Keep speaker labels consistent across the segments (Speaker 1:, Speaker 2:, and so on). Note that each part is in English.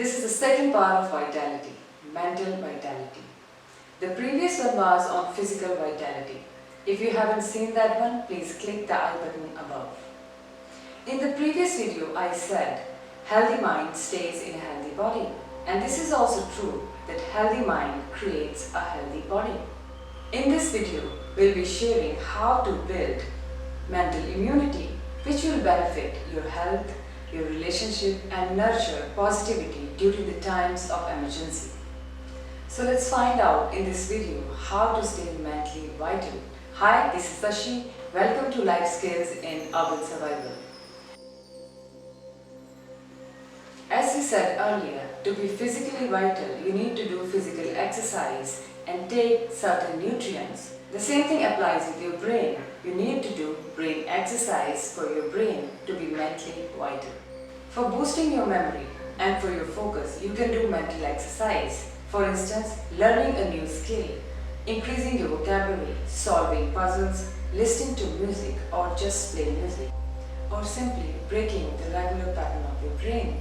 Speaker 1: This is the second part of vitality, mental vitality. The previous one was on physical vitality. If you haven't seen that one, please click the I button above. In the previous video, I said, healthy mind stays in a healthy body. And this is also true that healthy mind creates a healthy body. In this video, we'll be sharing how to build mental immunity, which will benefit your health, your relationship, and nurture positivity during the times of emergency. So let's find out in this video how to stay mentally vital. Hi, this is Sashi. Welcome to Life Skills in Urban Survival. As we said earlier, to be physically vital, you need to do physical exercise and take certain nutrients. The same thing applies with your brain. You need to do brain exercise for your brain to be mentally vital. For boosting your memory and for your focus, you can do mental exercise. For instance, learning a new skill, increasing your vocabulary, solving puzzles, listening to music or just play music, or simply breaking the regular pattern of your brain.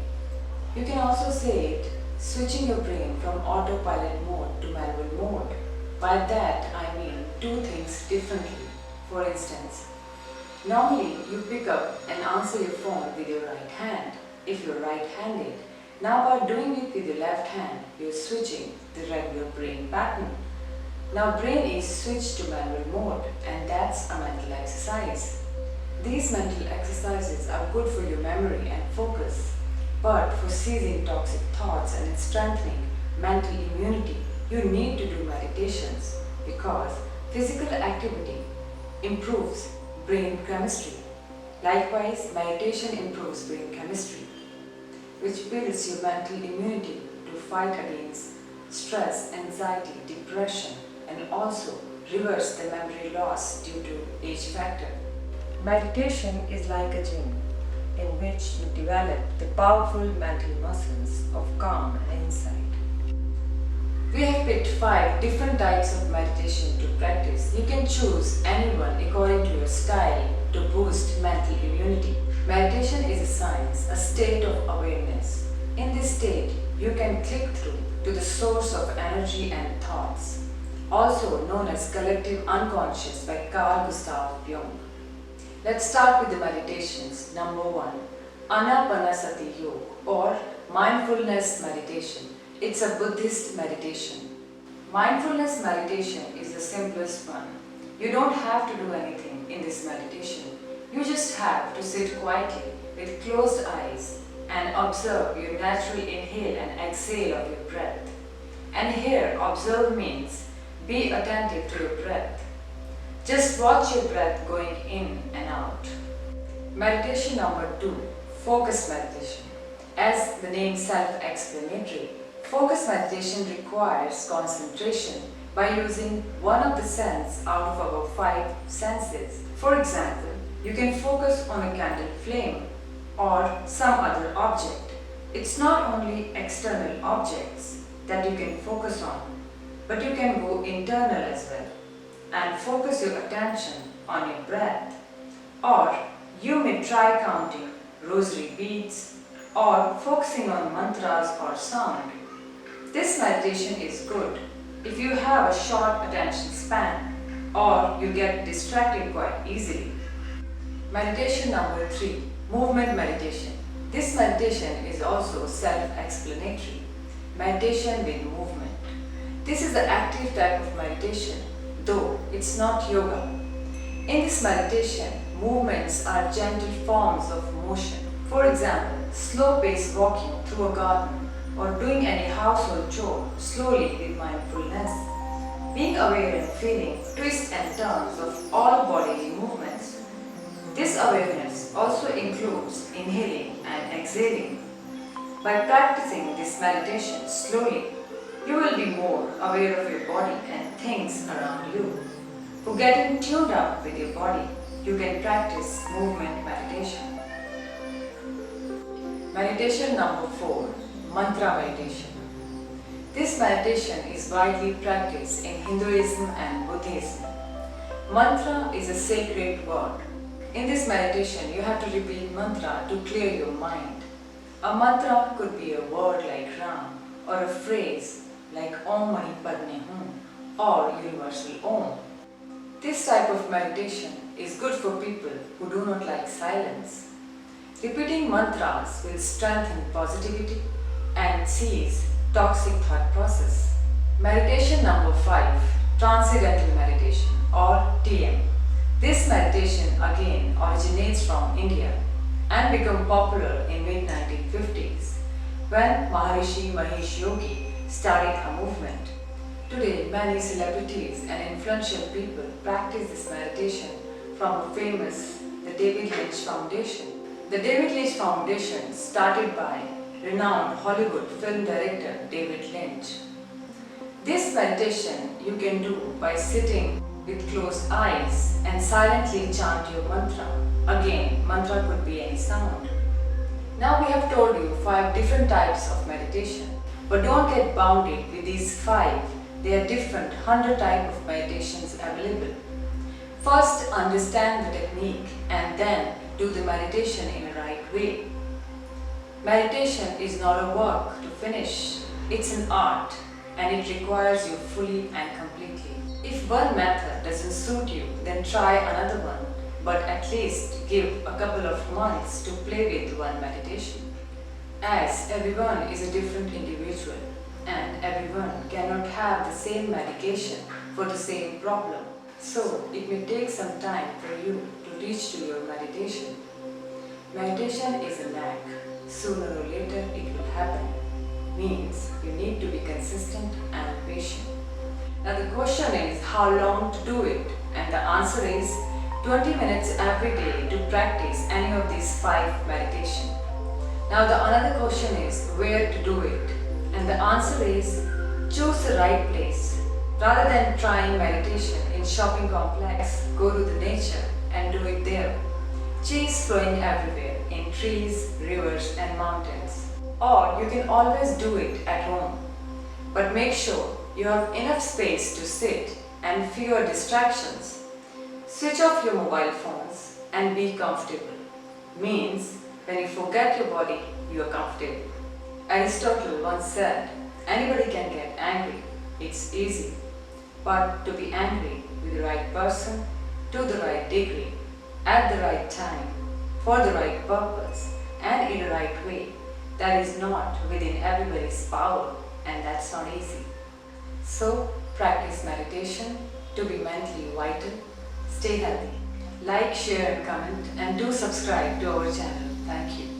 Speaker 1: You can also say it, switching your brain from autopilot mode to manual mode. By that I mean do things differently. For instance, normally you pick up and answer your phone with your right hand if you're right-handed. Now by doing it with your left hand, you're switching the regular brain pattern. Now brain is switched to manual mode and that's a mental exercise. These mental exercises are good for your memory and focus. But for seizing toxic thoughts and strengthening mental immunity, you need to do meditations because physical activity improves brain chemistry. Likewise, meditation improves brain chemistry, which builds your mental immunity to fight against stress, anxiety, depression, and also reverse the memory loss due to age factor. Meditation is like a gym in which you develop the powerful mental muscles of calm and insight. We have picked 5 different types of meditation to practice. You can choose any one according to your style to boost mental immunity. Meditation is a science, a state of awareness. In this state, you can click through to the source of energy and thoughts, also known as collective unconscious by Carl Gustav Jung. Let's start with the meditations. Number 1, Anapanasati Yoga or mindfulness meditation. It's a Buddhist meditation. Mindfulness meditation is the simplest one. You don't have to do anything in this meditation. You just have to sit quietly with closed eyes and observe your natural inhale and exhale of your breath. And here, observe means be attentive to your breath. Just watch your breath going in and out. Meditation number 2, focus meditation. As the name self-explanatory, focus meditation requires concentration by using one of the senses out of our 5 senses. For example, you can focus on a candle flame or some other object. It's not only external objects that you can focus on, but you can go internal as well and focus your attention on your breath. Or you may try counting rosary beads or focusing on mantras or sound. This meditation is good if you have a short attention span or you get distracted quite easily. Meditation number 3, movement meditation. This meditation is also self-explanatory. Meditation with movement. This is the active type of meditation, though it's not yoga. In this meditation, movements are gentle forms of motion. For example, slow-paced walking through a garden or doing any household chore slowly with mindfulness. Being aware and feeling twists and turns of all bodily movements. This awareness also includes inhaling and exhaling. By practicing this meditation slowly, you will be more aware of your body and things around you. For getting tuned up with your body, you can practice movement meditation. Meditation number 4, mantra meditation. This meditation is widely practiced in Hinduism and Buddhism. Mantra is a sacred word. In this meditation, you have to repeat mantra to clear your mind. A mantra could be a word like Ram or a phrase like Om Mani Padme Hum or Universal Om. This type of meditation is good for people who do not like silence. Repeating mantras will strengthen positivity and cease toxic thought process. Meditation number 5, Transcendental Meditation or TM. This meditation again originates from India and became popular in mid-1950s when Maharishi Mahesh Yogi started a movement. Today, many celebrities and influential people practice this meditation from a famous the David Lynch Foundation. The David Lynch Foundation started by renowned Hollywood film director David Lynch. This meditation you can do by sitting with closed eyes and silently chant your mantra. Again, mantra could be any sound. Now we have told you 5 different types of meditation, but don't get bounded with these 5. There are different 100 types of meditations available. First, understand the technique and then do the meditation in a right way. Meditation is not a work to finish, it's an art and it requires you fully and completely. If one method doesn't suit you, then try another one, but at least give a couple of months to play with one meditation. As everyone is a different individual and everyone cannot have the same medication for the same problem, so it may take some time for you to reach to your meditation. Meditation is a knack. Sooner or later it will happen. Means you need to be consistent and patient. Now the question is how long to do it, and the answer is 20 minutes every day to practice any of these 5 meditation. Now the another question is where to do it, and the answer is choose the right place. Rather than trying meditation in shopping complex, go to the nature and do it there. Cheese flowing everywhere in trees, rivers and mountains. Or you can always do it at home. But make sure you have enough space to sit and fewer distractions. Switch off your mobile phones and be comfortable. Means when you forget your body, you are comfortable. Aristotle once said, anybody can get angry, it's easy. But to be angry with the right person, to the right degree, at the right time, for the right purpose, and in the right way, that is not within everybody's power, and that's not easy. So, practice meditation to be mentally vital. Stay healthy. Like, share and comment, and do subscribe to our channel. Thank you.